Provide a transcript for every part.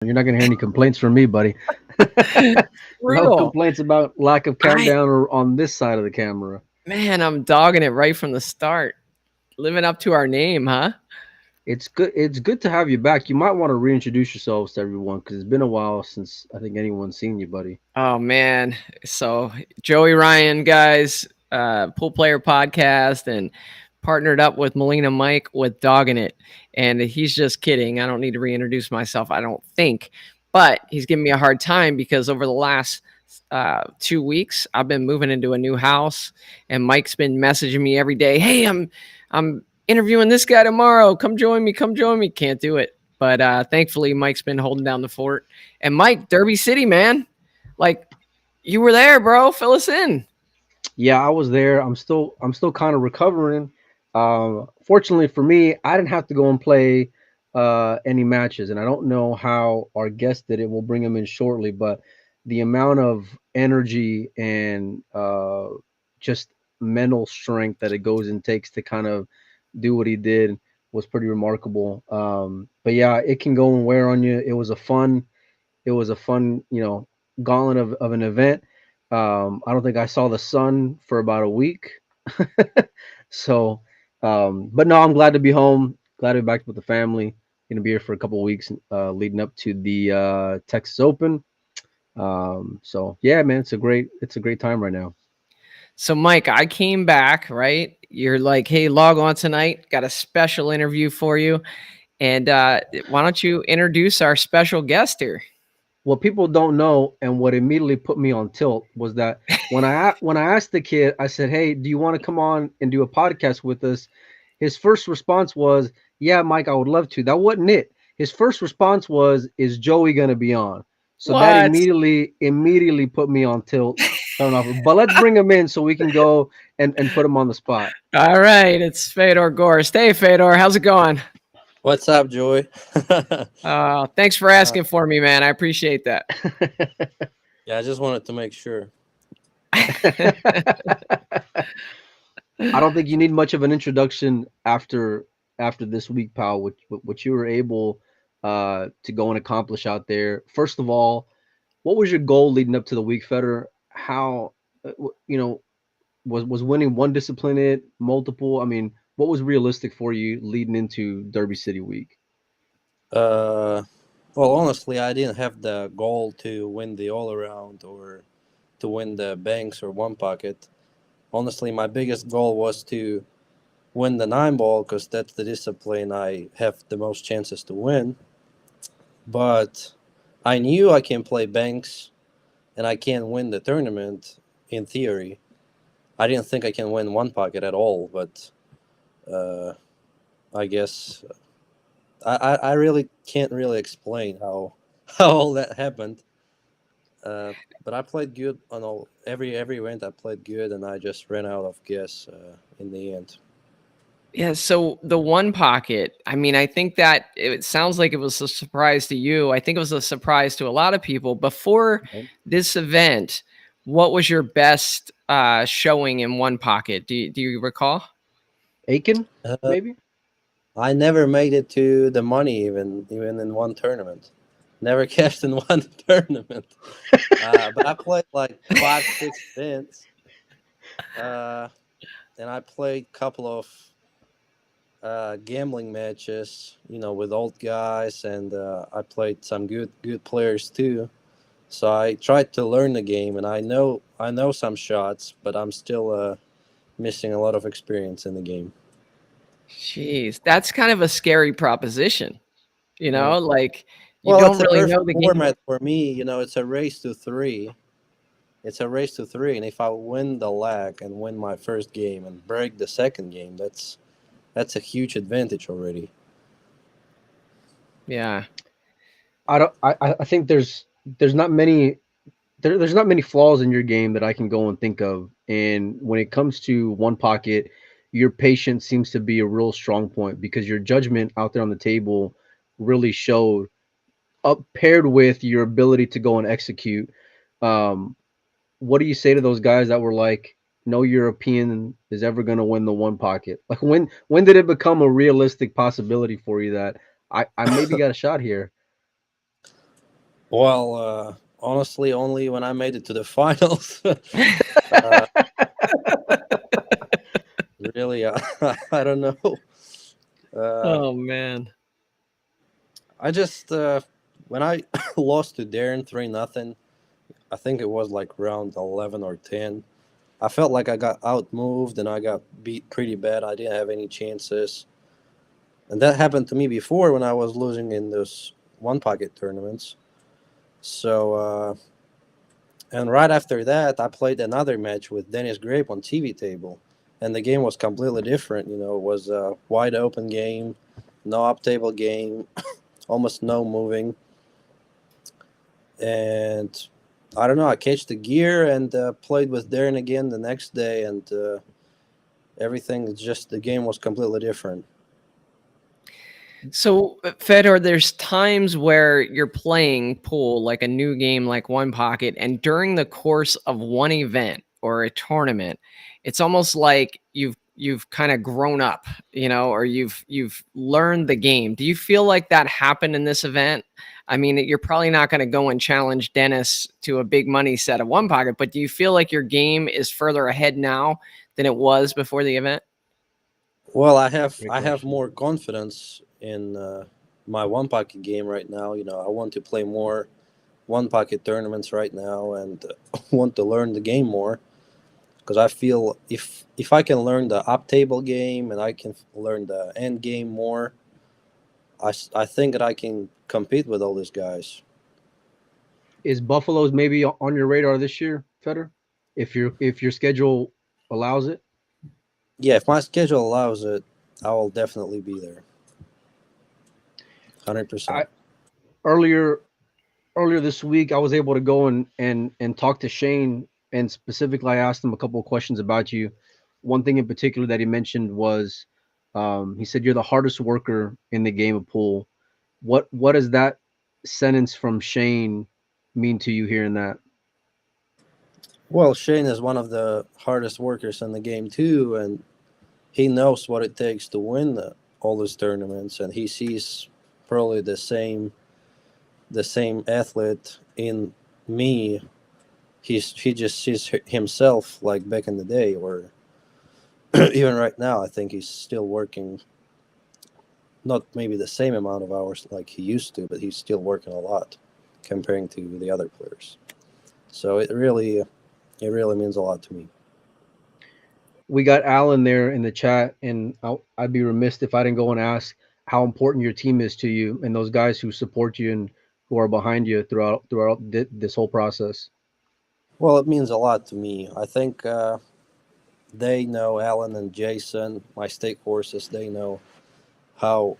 You're not gonna hear any complaints from me, buddy. No Brutal. complaints about lack of I countdown or on this side of the camera. Man, I'm dogging it right from the start. Living up to our name, huh? It's good. It's good to have you back. You might want to reintroduce yourselves to everyone because it's been a while since I think anyone's seen you, buddy. Oh man. So Joey Ryan, guys, pool player podcast and partnered up with Molina Mike with Doggin it. And he's just kidding. I don't need to reintroduce myself, I don't think. But he's giving me a hard time because over the last 2 weeks, I've been moving into a new house, and Mike's been messaging me every day. Hey, I'm interviewing this guy tomorrow. Come join me. Come join me. Can't do it, but thankfully Mike's been holding down the fort. And Mike, Derby City, man, like you were there, bro. Fill us in. Yeah, I was there. I'm still kind of recovering. Fortunately for me, I didn't have to go and play any matches, and I don't know how our guest did it. We'll bring him in shortly, but the amount of energy and just mental strength that it goes and takes to kind of do what he did was pretty remarkable. But yeah, it can go and wear on you. It was a fun, gauntlet of an event. I don't think I saw the sun for about a week. So, but no, I'm glad to be home. Glad to be back with the family. Gonna be here for a couple of weeks, leading up to the Texas Open. So yeah, man, it's a great time right now. So, Mike, I came back, right? You're like, hey, log on tonight. Got a special interview for you. And why don't you introduce our special guest here? What people don't know, and what immediately put me on tilt, was that when I asked the kid, I said, "Hey, do you want to come on and do a podcast with us?" His first response was, "Yeah, Mike, I would love to." That wasn't it. His first response was, "Is Joey gonna be on?" So that What? immediately put me on tilt. Starting off, but let's bring him in so we can go and put him on the spot. All right. It's Fedor Gorst. Hey, Fedor. How's it going? What's up, Joey? Thanks for uh, asking for me, man. I appreciate that. yeah, I just wanted to make sure. I don't think you need much of an introduction after this week, pal. What you were able to go and accomplish out there. First of all, what was your goal leading up to the week, Federer? How was winning one discipline it, multiple? I mean, what was realistic for you leading into Derby City week? Uh, well, honestly, I didn't have the goal to win the all around or to win the banks or one pocket. Honestly, my biggest goal was to win the nine ball because that's the discipline I have the most chances to win. But I knew I can play banks and I can win the tournament in theory. I didn't think I can win one pocket at all, but uh, I guess I really can't really explain how how all that happened. But I played good on every event. I played good, and I just ran out of gas in the end. Yeah. So the one pocket, I mean, I think that it sounds like it was a surprise to you. I think it was a surprise to a lot of people. Before Okay. this event, what was your best showing in one pocket? Do you recall? Aiken, Uh, maybe? I never made it to the money even in one tournament. Never cashed in one tournament. But I played like 5 6 events, uh, and I played couple of gambling matches. With old guys, and I played some good players too. So I tried to learn the game, and I know some shots, but I'm still missing a lot of experience in the game. Jeez, that's kind of a scary proposition. Mm. Like you Well, it's don't the really perfect know the game. format for me. It's a race to three. It's a race to three, and if I win the leg and win my first game and break the second game, that's a huge advantage already. Yeah. I don't. I think there's not many there's not many flaws in your game that I can go and think of. And when it comes to one pocket, your patience seems to be a real strong point because your judgment out there on the table really showed up paired with your ability to go and execute. Um, what do you say to those guys that were like, no European is ever going to win the one pocket? Like when did it become a realistic possibility for you that I maybe got a shot here? Well, honestly, only when I made it to the finals. uh, really, I don't know. Uh, Oh man. I just when I lost to Darren 3-0, I think it was like round 11 or 10. I felt like I got outmoved and I got beat pretty bad. I didn't have any chances, and that happened to me before when I was losing in those one pocket tournaments. So and right after that, I played another match with Dennis Grape on TV table, and the game was completely different. It was a wide open game, no up table game, almost no moving, and I don't know. I catched the gear and played with Darren again the next day, and everything just the game was completely different. So, Fedor, there's times where you're playing pool, like a new game, like One Pocket, and during the course of one event or a tournament, it's almost like you've kind of grown up, or you've learned the game. Do you feel like that happened in this event? I mean, you're probably not going to go and challenge Dennis to a big money set of One Pocket, but do you feel like your game is further ahead now than it was before the event? Well, I have Great I have question. more confidence in my one pocket game right now. I want to play more one pocket tournaments right now and want to learn the game more because I feel if I can learn the up table game and I can learn the end game more, I think that I can compete with all these guys. Is Buffalo's maybe on your radar this year, Feder? If your schedule allows it. Yeah, if my schedule allows it, I will definitely be there, 100%. I earlier earlier this week I was able to go and talk to Shane, and specifically I asked him a couple of questions about you. One thing in particular that he mentioned was he said you're the hardest worker in the game of pool. What does that sentence from Shane mean to you hearing that? Well, Shane is one of the hardest workers in the game too, and he knows what it takes to win all these tournaments, and he sees probably the same athlete in me. He just sees himself like back in the day, or even right now. I think he's still working, not maybe the same amount of hours like he used to, but he's still working a lot comparing to the other players. So it really means a lot to me. We got Alan there in the chat, and I'd be remiss if I didn't go and ask how important your team is to you and those guys who support you and who are behind you throughout this whole process. Well, it means a lot to me. I think they know Alan and Jason, my stake horses. They know how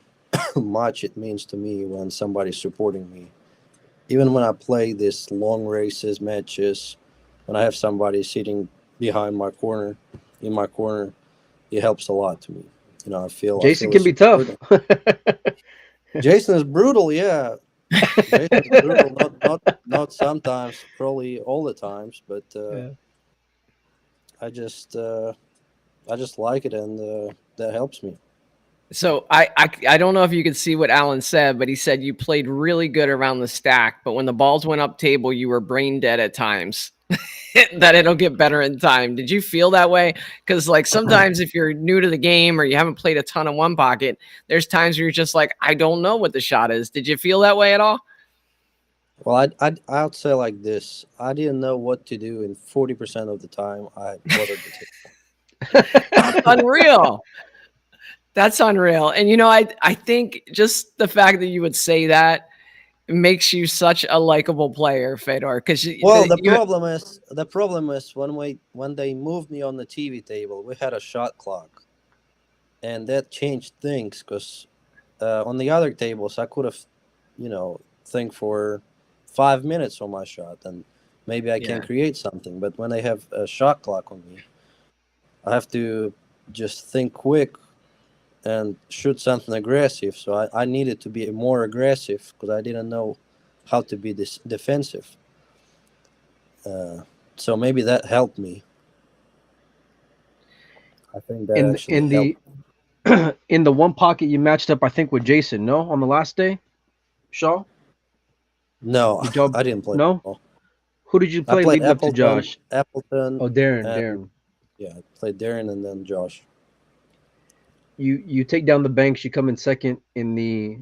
much it means to me when somebody's supporting me. Even when I play these long races, matches, when I have somebody sitting behind my corner, in my corner, it helps a lot to me. I feel Jason the can be support. tough. Jason is brutal, yeah. Jason is brutal, not sometimes, probably all the times, but Yeah. I just uh, I just like it, and that helps me. So I don't know if you could see what Alan said, but he said you played really good around the stack, but when the balls went up table, you were brain dead at times. That it'll get better in time. Did you feel that way? Because like sometimes if you're new to the game or you haven't played a ton of one pocket, there's times where you're just like, I don't know what the shot is. Did you feel that way at all? Well, I'd say like this: I didn't know what to do, and 40% of the time I watered the table. That's unreal. That's unreal. And I think just the fact that you would say that makes you such a likable player, Fedor. Because Well, the problem is when they moved me on the TV table, we had a shot clock, and that changed things because on the other tables I could have, think for 5 minutes on my shot, and maybe I can yeah. create something. But when they have a shot clock on me, I have to just think quick and shoot something aggressive. So I needed to be more aggressive because I didn't know how to be this defensive. Uh, so maybe that helped me. I think that in actually in helped. the in the one pocket you matched up, I think, with Jason. No, on the last day, Shaw. No, Did y'all? I didn't play No. ball. Who did you I play played leading up to Appleton, Josh? Appleton, Oh, Darren. and Darren. yeah, I played Darren and then Josh. You take down the banks. You come in second in the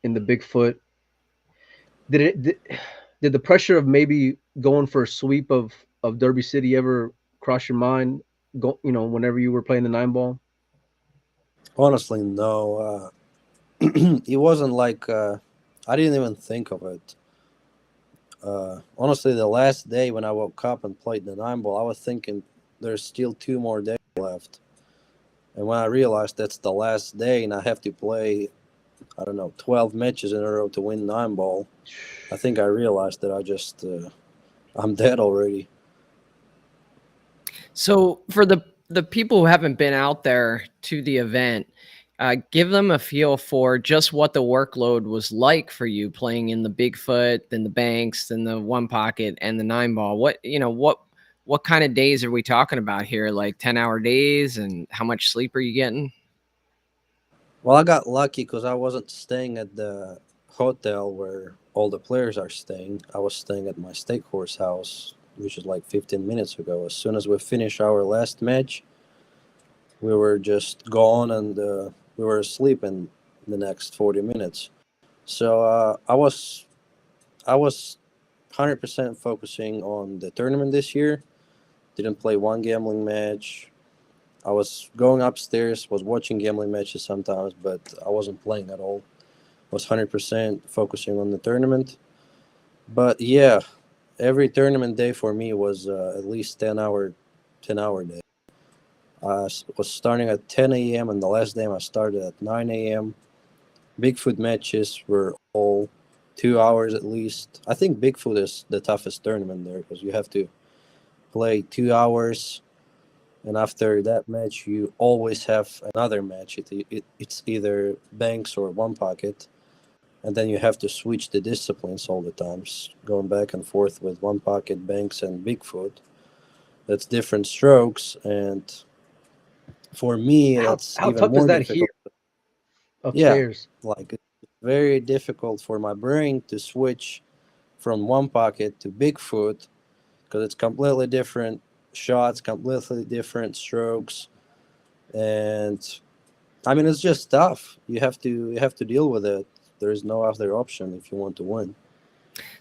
Bigfoot. Did it? Did the pressure of maybe going for a sweep of Derby City ever cross your mind? Go, whenever you were playing the 9 ball. Honestly, no. It wasn't like I didn't even think of it. Honestly, the last day when I woke up and played the 9 ball, I was thinking there's still 2 more days left. And when I realized that's the last day and I have to play, I don't know, 12 matches in a row to win 9 ball, I think I realized that I'm dead already. So for the people who haven't been out there to the event, give them a feel for just what the workload was like for you playing in the Bigfoot, then the banks, then the one pocket, and the 9 ball. What kind of days are we talking about here? Like 10-hour days, and how much sleep are you getting? Well, I got lucky because I wasn't staying at the hotel where all the players are staying. I was staying at my stake horse house, which is like 15 minutes ago. As soon as we finished our last match, we were just gone and we were asleep in the next 40 minutes. So I was 100% focusing on the tournament this year. Didn't play one gambling match. I was going upstairs, was watching gambling matches sometimes, but I wasn't playing at all. Was 100% focusing on the tournament. But yeah, every tournament day for me was at least 10 hour day. Was starting at 10 a.m. and the last game I started at 9 a.m. Bigfoot matches were all 2 hours at least. I think Bigfoot is the toughest tournament there because you have to play 2 hours, and after that match, you always have another match. It's either banks or one pocket, and then you have to switch the disciplines all the times, going back and forth with one pocket, banks, and Bigfoot. That's different strokes, and for me, that's How even tough is more that here difficult. Yeah, upstairs? like it's very difficult for my brain to switch from one pocket to Bigfoot because it's completely different shots, completely different strokes, and I mean it's just tough. You have to deal with it. There is no other option if you want to win.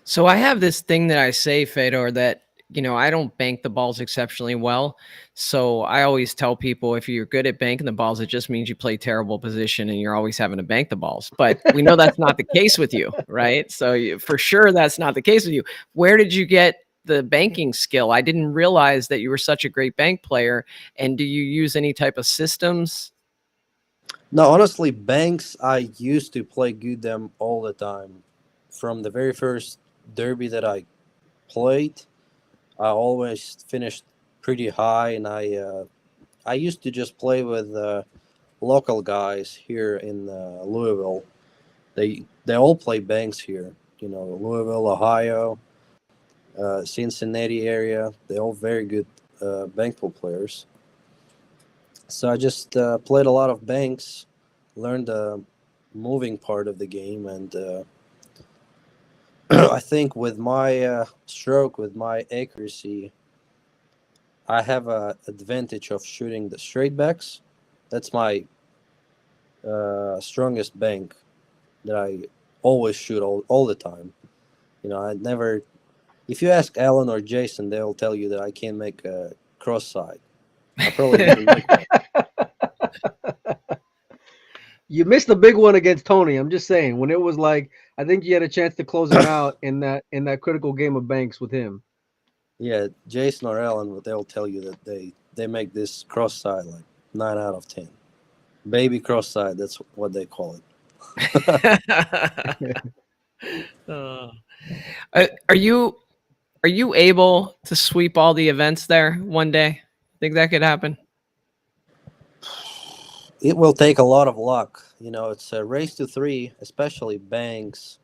So I have this thing that I say, Fedor, that I don't bank the balls exceptionally well. So I always tell people if you're good at banking the balls, it just means you play terrible position and you're always having to bank the balls. But we know that's not the case with you, right? So for sure that's not the case with you. Where did you get the banking skill? I didn't realize that you were such a great bank player. And do you use any type of systems? No, honestly, banks I used to play good them all the time. From the very first derby that I played, I always finished pretty high, and I used to just play with local guys here in Louisville. They all play banks here. Louisville, Ohio, Cincinnati area. They're all very good bank pool players. So I just played a lot of banks, learned the moving part of the game, and I think with my stroke, with my accuracy, I have a advantage of shooting the straight backs. That's my strongest bank that I always shoot all the time. I never. If you ask Alan or Jason, they'll tell you that I can't make a cross side. I probably wouldn't make one. You missed the big one against Tony. I'm just saying when it was like I think you had a chance to close him out in that critical game of banks with him. Yeah, Jason or Alan, they'll tell you that they make this cross side like 9 out of 10. Baby cross side, that's what they call it. Uh, are you able to sweep all the events there one day? Think that could happen? It will take a lot of luck. It's a race to three, especially banks,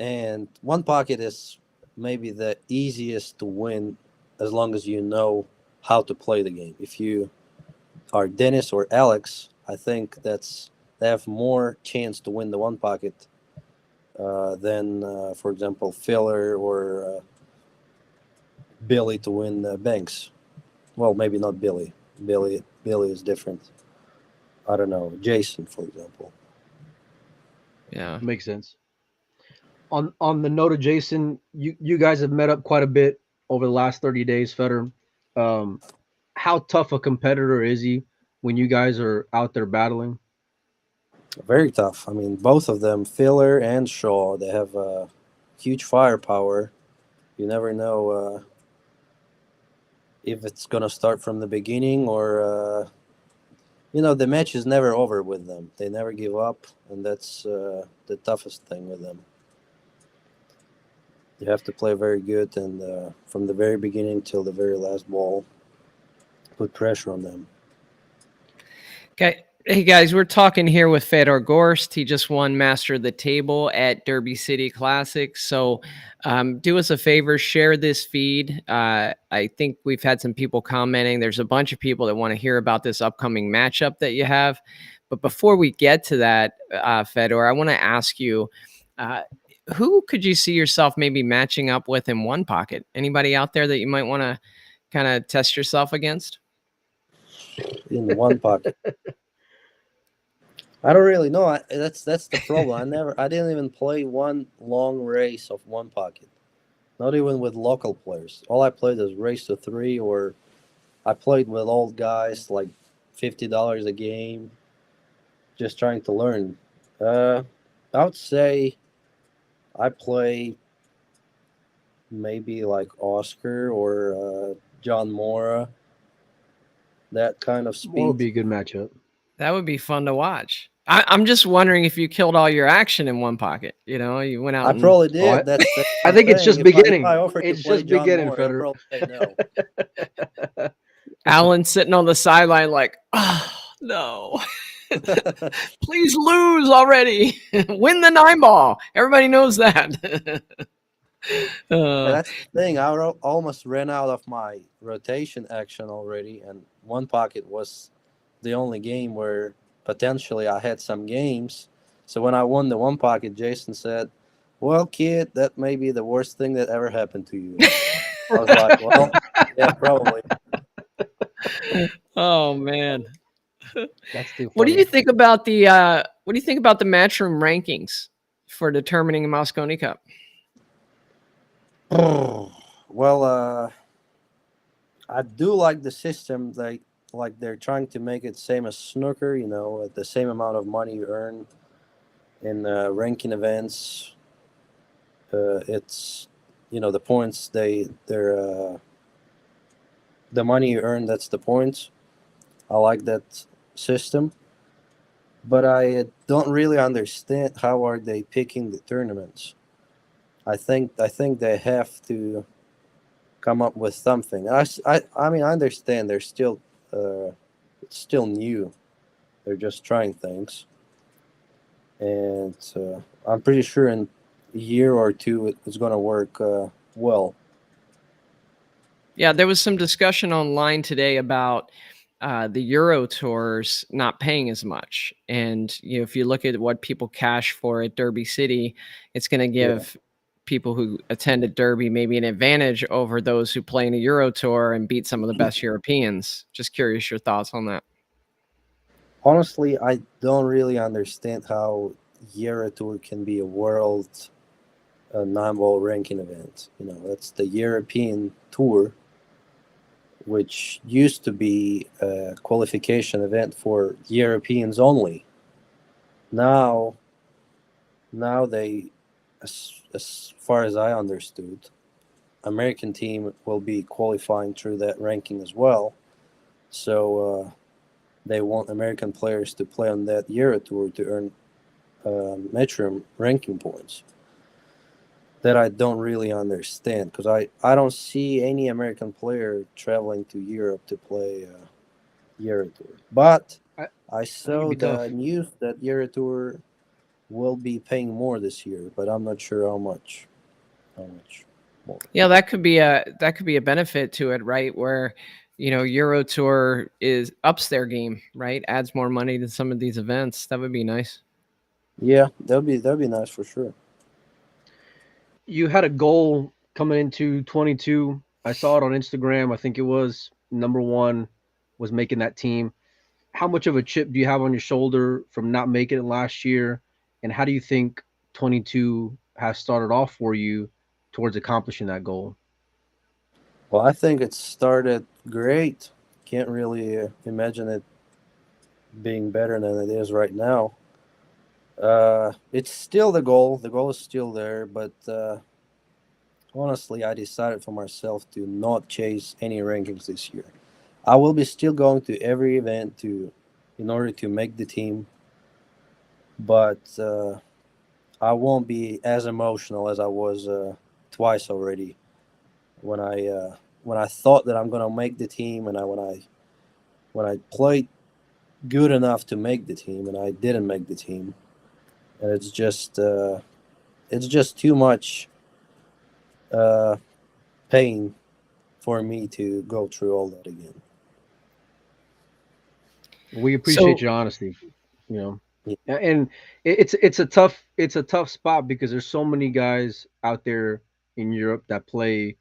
and one pocket is maybe the easiest to win as long as you know how to play the game. If you are Dennis or Alex, I think they have more chance to win the one pocket than, for example, Filler or Billy to win Banks. Well, maybe not Billy. Billy is different. I don't know. Jason, for example. Yeah. Makes sense. On the note of Jason, you guys have met up quite a bit over the last 30 days, Feder. Um, how tough a competitor is he when you guys are out there battling? Very tough. I mean, both of them, Filler and Shaw, they have huge firepower. You never know if it's gonna start from the beginning or the match is never over with them. They never give up, and that's the toughest thing with them. You have to play very good, and from the very beginning till the very last ball, put pressure on them. Okay. Hey guys, we're talking here with Fedor Gorst. He just won Master of the Table at Derby City Classic. So do us a favor, share this feed. I think we've had some people commenting. There's a bunch of people that want to hear about this upcoming matchup that you have. But before we get to that, Fedor, I want to ask you, who could you see yourself maybe matching up with in one pocket? Anybody out there that you might want to kind of test yourself against? In one pocket. I don't really know. That's the problem. I didn't even play one long race of one pocket. Not even with local players. All I played is race to three, or I played with old guys like $50 a game, just trying to learn. I would say I play maybe like Oscar or John Mora, that kind of More would speed. be a good matchup. That would be fun to watch. I'm just wondering if you killed all your action in one pocket. You know, you went out I and probably Oh, I, did. That's I what I'm think it's saying. just If I beginning. offered to It's play just John beginning, Moore, he'll Feder. probably say no. Alan sitting on the sideline like, oh, no. Please lose already. Win the 9 ball. Everybody knows that. Yeah, uh, that's the thing. I almost ran out of my rotation action already, and one pocket was the only game where potentially I had some games. So when I won the one pocket, Jason said, "Well, kid, that may be the worst thing that ever happened to you." I was like, "Well, yeah, probably." oh man. That's too What do funny. you think about the Matchroom rankings for determining a Mosconi Cup? Well, I do like the system. They're trying to make it same as snooker. The same amount of money you earn in ranking events. It's the points they're the money you earn. That's the points. I like that system, but I don't really understand how are they picking the tournaments. I think they have to come up with something. I mean I understand they're still it's still new. They're just trying things, and I'm pretty sure in a year or two it's going to work well. Yeah, there was some discussion online today about the Euro tours not paying as much, and if you look at what people cash for at Derby City, it's going to Yeah. give people who attended Derby maybe an advantage over those who play in a Euro tour and beat some of the best Europeans. Just curious your thoughts on that. Honestly, I don't really understand how Euro Tour can be a world nine-ball ranking event. That's the European Tour, which used to be a qualification event for Europeans only. Now, now as far as I understood, American team will be qualifying through that ranking as well. So they want American players to play on that Euro Tour to earn Metro ranking points. That I don't really understand because I don't see any American player traveling to Europe to play Euro Tour. But I, I I think it'd saw be the tough. news that Euro Tour will be paying more this year, but I'm not sure how much. How much more? Yeah, that could be a benefit to it, right? Where Euro Tour is ups their game, right? Adds more money to some of these events. That would be nice. Yeah, that'll be nice for sure. You had a goal coming into 22. I saw it on Instagram. I think it was number one was making that team. How much of a chip do you have on your shoulder from not making it last year? And how do you think 22 has started off for you towards accomplishing that goal? Well, I think it started great. Can't really imagine it being better than it is right now. It's still the goal. The goal is still there, but honestly, I decided for myself to not chase any rankings this year. I will be still going to every event to, in order to make the team, but I won't be as emotional as I was twice already when I thought that I'm gonna make the team, and when I played good enough to make the team, and I didn't make the team, and it's just too much uh, pain for me to go through all that again. We appreciate So your honesty. You know, Yeah. and it's a tough spot because there's so many guys out there in Europe that play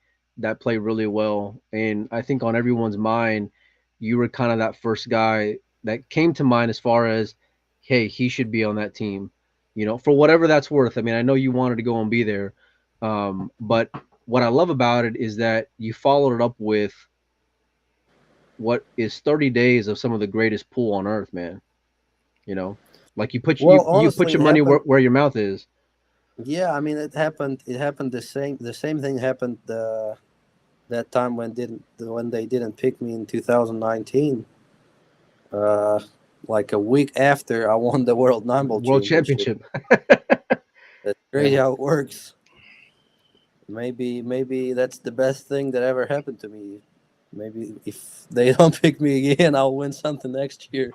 really well, and I think on everyone's mind, you were kind of that first guy that came to mind as far as, hey, he should be on that team, you know, for whatever that's worth. I mean, I know you wanted to go and be there, but what I love about it is that you followed it up with what is 30 days of some of the greatest pool on earth, man. You know, like Well, you put honestly, your it money happened. where your mouth is. Yeah, I mean, it happened. It happened the same thing happened that time when they didn't pick me in 2019. Uh, like a week after I won the World Nine Ball World Championship. championship. That's crazy Yeah. how it works. Maybe that's the best thing that ever happened to me. Maybe if they don't pick me again, I'll win something next year.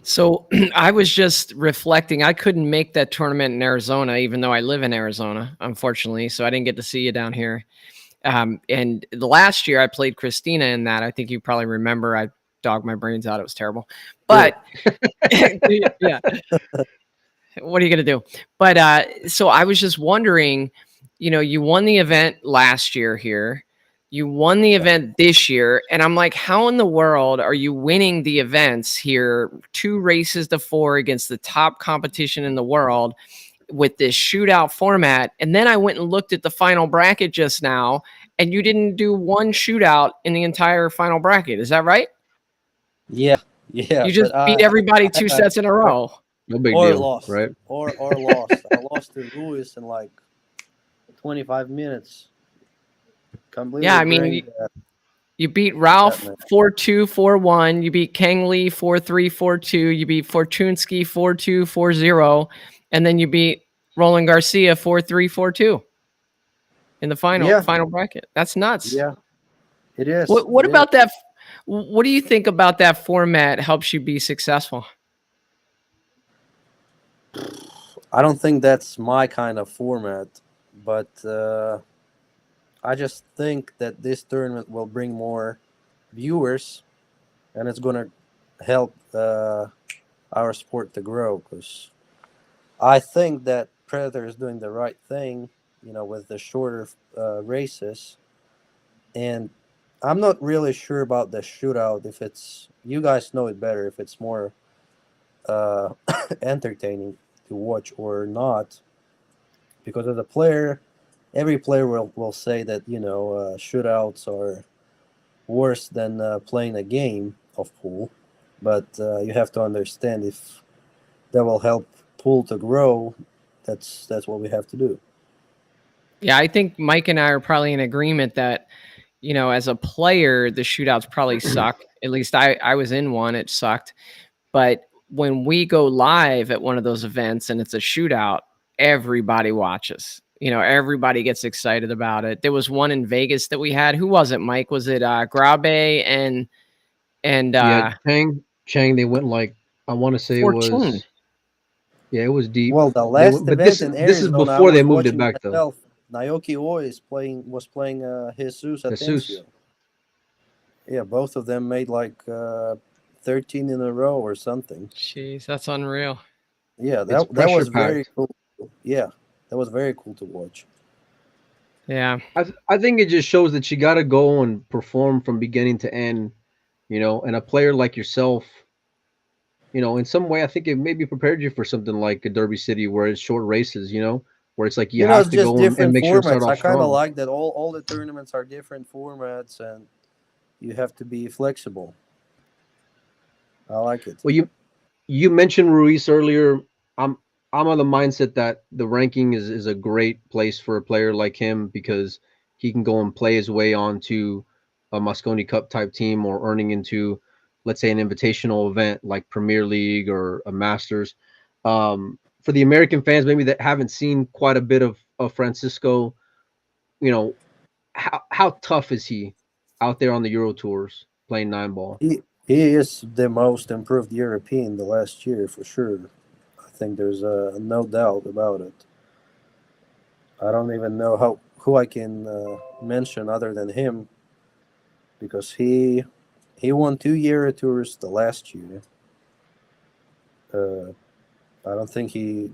So I was just reflecting. I couldn't make that tournament in Arizona, even though I live in Arizona, unfortunately. So I didn't get to see you down here. And the last year I played Christina in that. I think you probably remember. I dogged my brains out. It was terrible. Yeah. But yeah, what are you gonna do? But so I was just wondering, you won the event last year here. You won the event this year, and I'm like, how in the world are you winning the events here? 2 races to 4 against the top competition in the world with this shootout format. And then I went and looked at the final bracket just now, and you didn't do one shootout in the entire final bracket. Is that right? Yeah, yeah, You just but beat everybody I 2 sets in a row. No big or deal, lost right? or lost. I lost to Lewis in like 25 minutes. Yeah, Completely I mean, drained you beat that Ralph man. 4-2, 4-1. You beat Kang Lee 4-3, 4-2. You beat Fortunsky 4-2, 4-0. And then you beat Roland Garcia 4-3, 4-2 in the final Yeah, final bracket. That's nuts. yeah, it is. What It is. about that? What do you think about that format helps you be successful? I don't think that's my kind of format, but I just think that this tournament will bring more viewers, and it's gonna help our sport to grow. Because I think that Predator is doing the right thing, with the shorter races, and I'm not really sure about the shootout. If it's you guys know it better, if it's more uh, entertaining to watch or not. Because as a player, every player will say that shootouts are worse than playing a game of pool. But you have to understand if that will help pool to grow. That's what we have to do. Yeah, I think Mike and I are probably in agreement that, as a player, the shootouts probably suck. At least I was in one, it sucked. But when we go live at one of those events and it's a shootout, everybody watches. Everybody gets excited about it. There was one in Vegas that we had. Who was it, Mike? Was it Grabe and Yeah, Chang. They went like I want to say it 14? was yeah, it was deep. Well, the They last went, but event in this is Arizona, I before they was moved it watching back though. myself. Naoki Oi was playing Jesus Jesus. Atencio. Yeah, both of them made like 13 in a row or something. Jeez, that's unreal. Yeah, It's that pressure was very packed. cool. Yeah, that was very cool to watch. Yeah. I think it just shows that you got to go and perform from beginning to end, and a player like yourself, in some way, I think it maybe prepared you for something like a Derby City where it's short races, where it's like you It's have to just go and different make sure and start formats. off I kind of strong. like that all the tournaments are different formats, and you have to be flexible. I like it. Well, you mentioned Ruiz earlier. I'm I'm on the mindset that the ranking is a great place for a player like him because he can go and play his way onto a Mosconi Cup type team or earning into, let's say, an invitational event like Premier League or a Masters. For the American fans, maybe that haven't seen quite a bit of Francisco, you know, how tough is he out there on the Euro tours playing nine ball? He is the most improved European the last year for sure. I think there's no doubt about it. I don't even know who I can mention other than him because he won 2 Euro tours the last year. Uh, I don't think he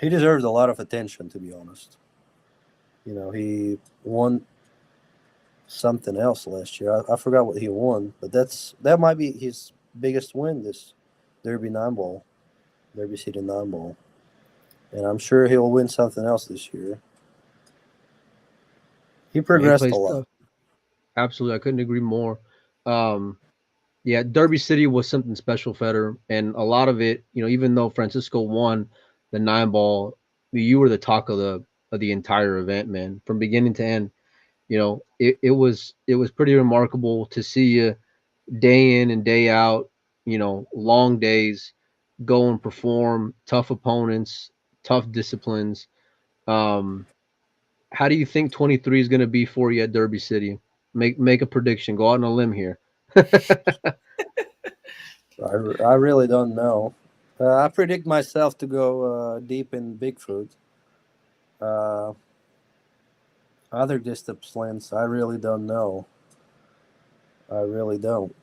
deserves a lot of attention, to be honest. He won something else last year. I forgot what he won, but that might be his biggest win this Derby nine ball, Derby City nine ball, and I'm sure he'll win something else this year. He Yeah, he progressed a plays lot. tough. Absolutely, I couldn't agree more. Um, Yeah, Derby City was something special, Feder, and a lot of it, even though Francisco won the nine ball, you were the talk of the entire event, man, from beginning to end. It was pretty remarkable to see you day in and day out. Long days, go and perform, tough opponents, tough disciplines. Um, how do you think 23 is going to be for you at Derby City? Make a prediction. Go out on a limb here. I really don't know. I predict myself to go deep in Bigfoot. Uh, Other disciplines, I really don't know. I really don't.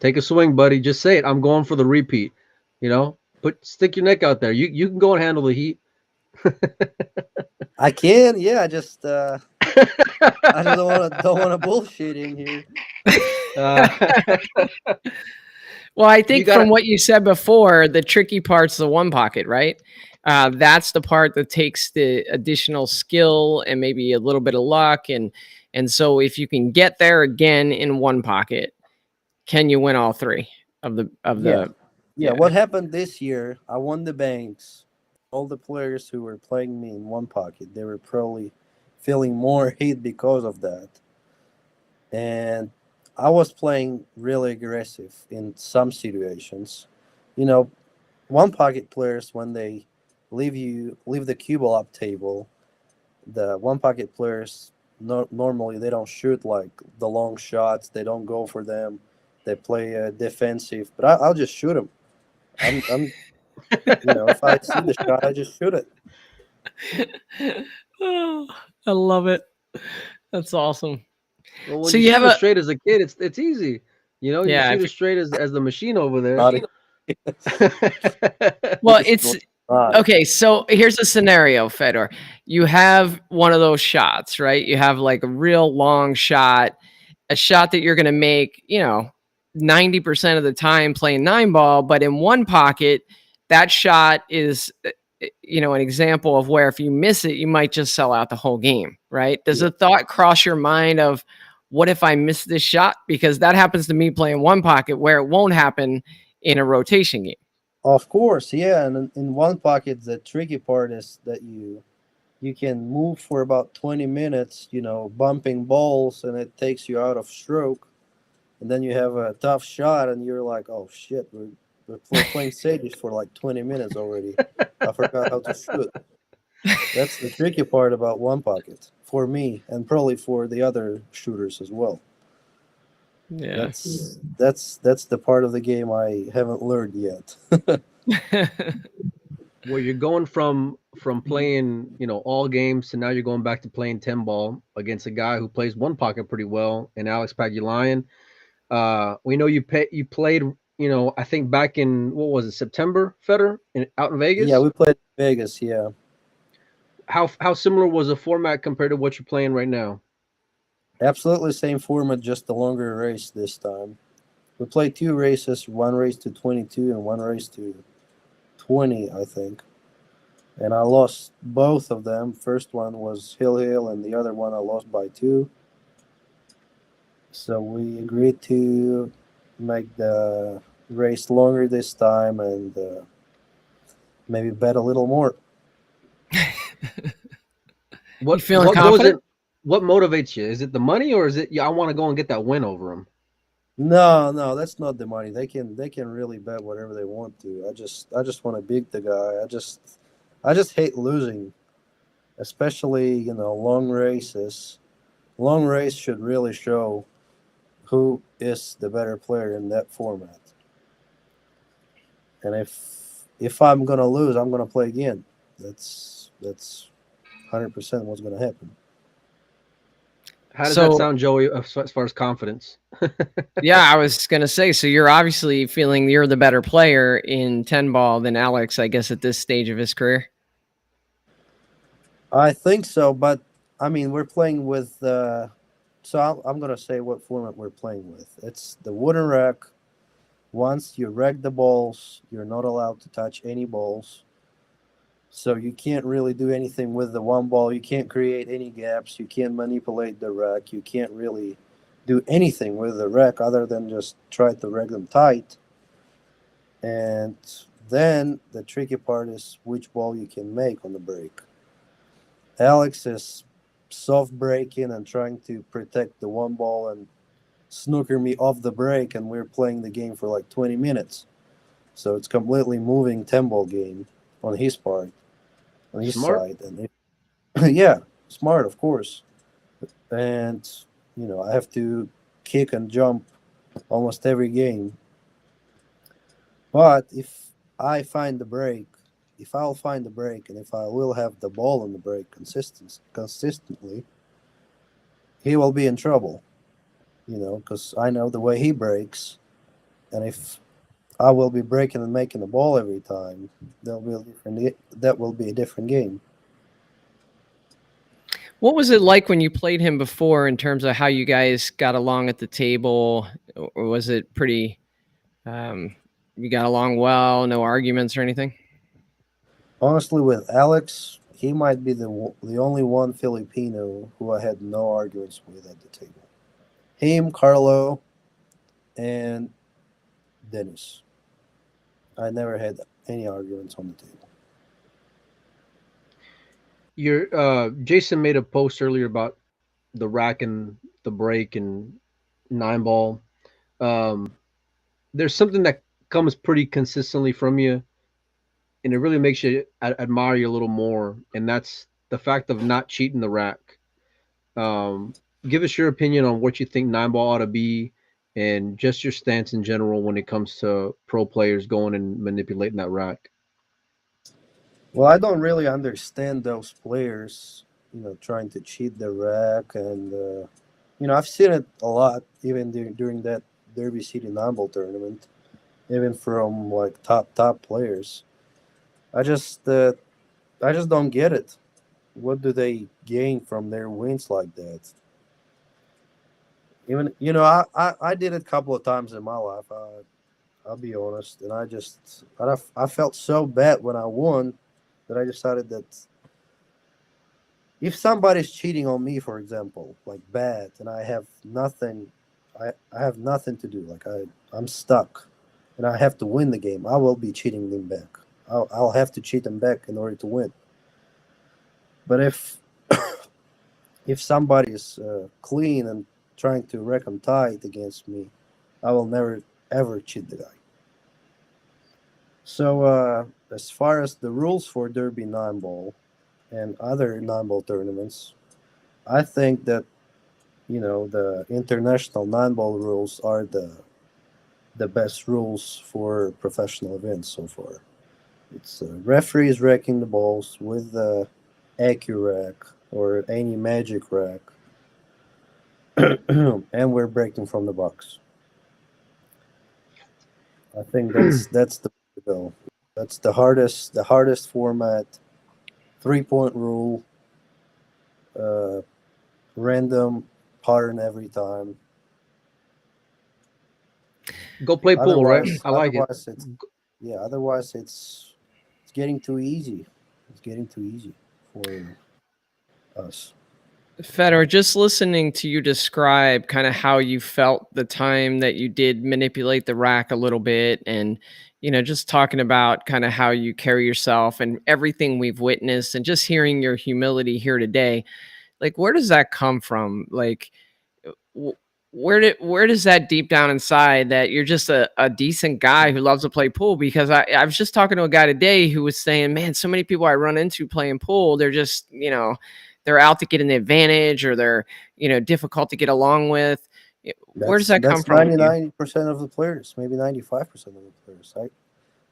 Take a swing, buddy. Just say it. I'm going for the repeat. Stick your neck out there. You can go and handle the heat. I can, yeah. I just don't want to bullshit in here. uh, Well, I you think gotta from what you said before, the tricky part's the one pocket, right? That's the part that takes the additional skill and maybe a little bit of luck, and so if you can get there again in one pocket, can you win all three of Yeah, the yeah. yeah. What happened this year? I won the banks. All the players who were playing me in one pocket, they were probably feeling more heat because of that. And I was playing really aggressive in some situations. You know, one pocket players when they leave the cue ball up table, the one pocket players normally they don't shoot like the long shots. They don't go for them. They play defensive. But I'll just shoot them. I'm if I see the shot, I just shoot it. Oh, I love it. That's awesome. well, when So you you have shoot it a straight as a kid, it's easy. You yeah, shoot if it straight as the machine over there. Not well, it's it's not. okay. So here's a scenario, Fedor. You have one of those shots, right? You have like a real long shot, a shot that you're going to make, 90% of the time playing nine ball, but in one pocket, that shot is, an example of where if you miss it, you might just sell out the whole game, right? Does Yeah. a thought cross your mind of what if I miss this shot? Because that happens to me playing one pocket where it won't happen in a rotation game. Of course, yeah. And in one pocket, the tricky part is that you can move for about 20 minutes, bumping balls, and it takes you out of stroke. And then you have a tough shot, and you're like, oh shit, we're playing Sadies for like 20 minutes already. I forgot how to shoot. That's the tricky part about one pocket for me, and probably for the other shooters as well. Yeah. That's the part of the game I haven't learned yet. Where you're going from playing, all games to now you're going back to playing 10 ball against a guy who plays one pocket pretty well, and Alex Pagulayan. We know you played, I think back in what was it, September, Feder, out in Yeah, Vegas. we played Vegas, yeah. How similar was the format compared to what you're playing right now? Absolutely same format, just a longer race this time. We played two races, one race to 22 and one race to 20, I think. And I lost both of them. First one was Hill, and the other one I lost by two. So we agreed to make the race longer this time and maybe bet a little more. You What feeling what goes confident? in? What motivates you? Is it the money, or is it, yeah, I want to go and get that win over him? No, no, that's not the money. They can really bet whatever they want to. I just want to beat the guy. I just hate losing, especially long races. Long race should really show who is the better player in that format. And if I'm gonna lose, I'm gonna play again. That's 100% what's gonna happen. How does that So sound, Joey, as far as confidence? yeah, I was gonna say. So you're obviously feeling you're the better player in 10 ball than Alex, I guess, at this stage of his career. I think so, but I mean we're playing with. So I'm gonna say what format we're playing with. It's the wooden rack. Once you rack the balls, you're not allowed to touch any balls. So you can't really do anything with the one ball. You can't create any gaps. You can't manipulate the rack. You can't really do anything with the rack other than just try to rack them tight. And then the tricky part is which ball you can make on the break. Alex is soft breaking and trying to protect the one ball and snooker me off the break, and we're playing the game for like 20 minutes. So it's completely moving 10 ball game on his part, on his Smart. side. And yeah, smart, of course. And, I have to kick and jump almost every game. But if I'll find the break and if I will have the ball on the break consistently, he will be in trouble, because I know the way he breaks. And if I will be breaking and making the ball every time, that will be a different game. What was it like when you played him before in terms of how you guys got along at the table? Or was it pretty, um, you got along well, no arguments or anything? Honestly, with Alex, he might be the only one Filipino who I had no arguments with at the table. Him, Carlo, and Dennis. I never had any arguments on the table. Your Jason made a post earlier about the rack and the break and nine ball. Um, there's something that comes pretty consistently from you, and it really makes you admire you a little more, and that's the fact of not cheating the rack. Um, give us your opinion on what you think nine ball ought to be, and just your stance in general when it comes to pro players going and manipulating that rack. Well, I don't really understand those players, trying to cheat the rack, and I've seen it a lot, even during that Derby City Numble tournament, even from like top players. I just, uh, I just don't get it. What do they gain from their wins like that? Even I did it a couple of times in my life. I'll be honest, and I felt so bad when I won that I decided that if somebody's cheating on me, for example, like bad, and I have nothing to do. Like I'm stuck, and I have to win the game. I will be cheating them back. I'll have to cheat them back in order to win. But if somebody is clean and trying to wreck them tight against me, I will never ever cheat the guy. So as far as the rules for Derby nine ball and other nine ball tournaments, I think that the international nine ball rules are the best rules for professional events so far. It's referees racking the balls with the AccuRack or any magic rack, and we're breaking from the box. I think that's the way to go. That's the hardest format. 3-point rule, uh, random pattern every time. Go play pool, right? Otherwise, I like it. otherwise it's yeah. Otherwise, it's getting too easy. It's getting too easy for us. Fedor, just listening to you describe kind of how you felt the time that you did manipulate the rack a little bit, and just talking about kind of how you carry yourself and everything we've witnessed, and just hearing your humility here today, like where does that come from? Like w- where does that deep down inside that you're just a decent guy who loves to play pool? Because I was just talking to a guy today who was saying, man, so many people I run into playing pool, they're just, they're out to get an advantage, or they're, difficult to get along with. Where does That's that come that's from with ninety you? nine percent of the players, maybe 95% of the players. I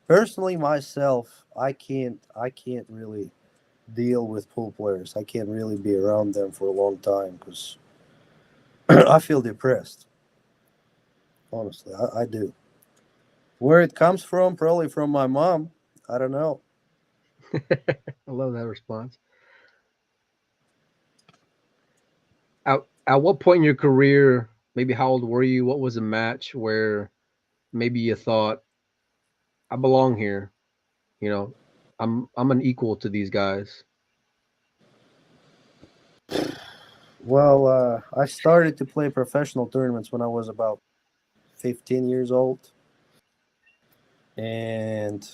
personally myself, I can't really deal with pool players. I can't really be around them for a long time because I feel depressed. Honestly, I do. Where it comes from, probably from my mom. I don't know. I love that response. At what point in your career, maybe how old were you? What was a match where maybe you thought, I belong here, you know, I'm an equal to these guys. Well, I started to play professional tournaments when I was about 15 years old, and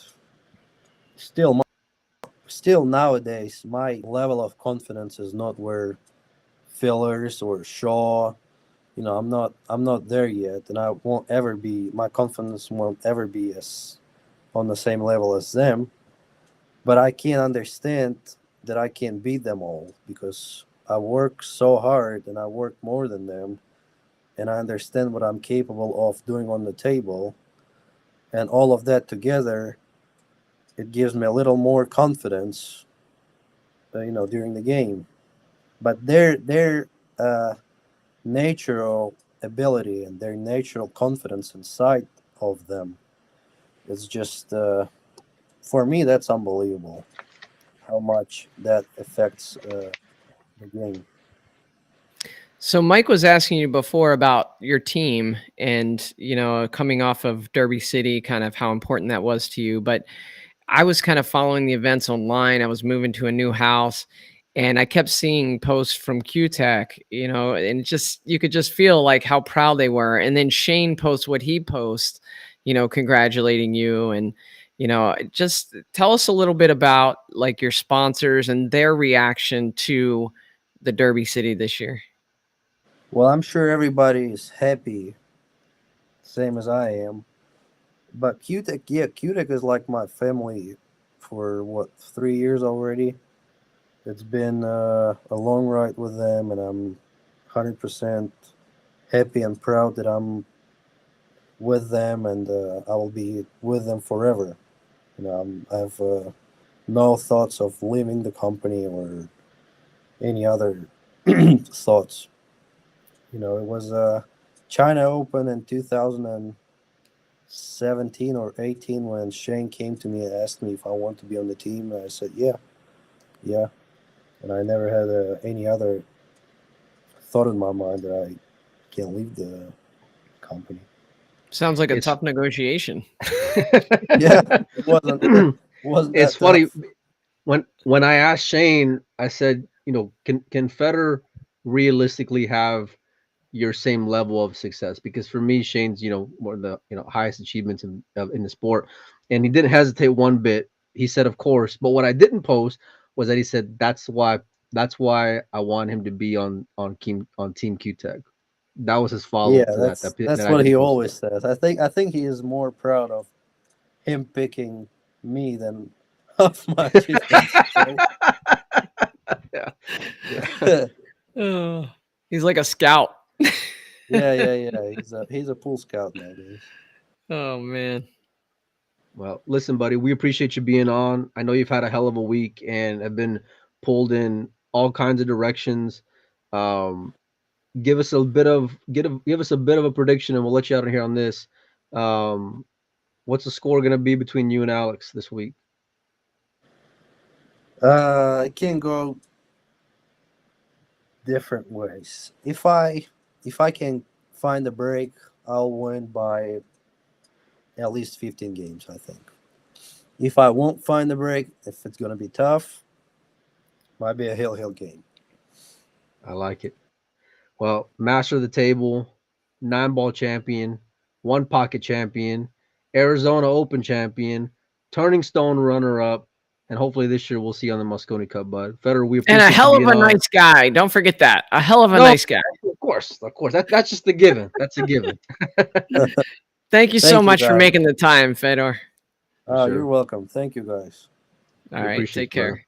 still, still nowadays, my level of confidence is not where Fillers or Shaw. I'm not there yet, and I won't ever be. My confidence won't ever be as on the same level as them. But I can understand that I can't beat them all because I work so hard and I work more than them, and I understand what I'm capable of doing on the table, and all of that together, it gives me a little more confidence, during the game. But their uh, natural ability and their natural confidence inside of them is just for me that's unbelievable how much that affects the game. So Mike was asking you before about your team and, coming off of Derby City, kind of how important that was to you. But I was kind of following the events online. I was moving to a new house, and I kept seeing posts from QTech, and just you could just feel like how proud they were. And then Shane posts what he posts, congratulating you. And, just tell us a little bit about like your sponsors and their reaction to the Derby City this year. Well, I'm sure everybody is happy, same as I am. But QTech, yeah, QTech is like my family for what 3 years already. It's been a long ride with them, and I'm 100% happy and proud that I'm with them, and I will be with them forever. I have no thoughts of leaving the company or any other thoughts. It was China Open in 2017 or 18 when Shane came to me and asked me if I want to be on the team. And I said, yeah, yeah. And I never had any other thought in my mind that I can't leave the company. Sounds like a It's tough negotiation. Yeah, it wasn't it's that funny tough. when I asked Shane, I said, can Federer realistically have your same level of success? Because for me, Shane's, one of the highest achievements in the sport, and he didn't hesitate one bit. He said, of course. But what I didn't post was that he said that's why I want him to be on Team Q Tech. That was his follow Yeah, up to that that's that that's I what he didn't post always yet. says. I think he is more proud of him picking me than of my achievements. So Yeah, yeah. yeah, Oh, he's like a scout. yeah. He's a pool scout nowadays. Oh man. Well, listen, buddy, we appreciate you being on. I know you've had a hell of a week and have been pulled in all kinds of directions. Um, give us a bit of a prediction, and we'll let you out of here on this. Um, What's the score going to be between you and Alex this week? It can go different ways. If I can find a break, I'll win by at least 15 games, I think. If I won't find the break, if it's going to be tough, might be a hill game. I like it. Well, master of the table, 9-ball champion, 1-pocket champion, Arizona Open champion, Turning Stone runner up, and hopefully this year we'll see you on the Mosconi Cup, bud. Fedor, we And appreciate a you hell of being a on. nice guy. Don't forget that. A hell of a No, nice guy. Of course. That's just a given. That's a given. Thank you so Thank you, much for guys. making the time, Fedor. You're welcome. Thank you, guys. All We right. appreciate Take you, brother. care.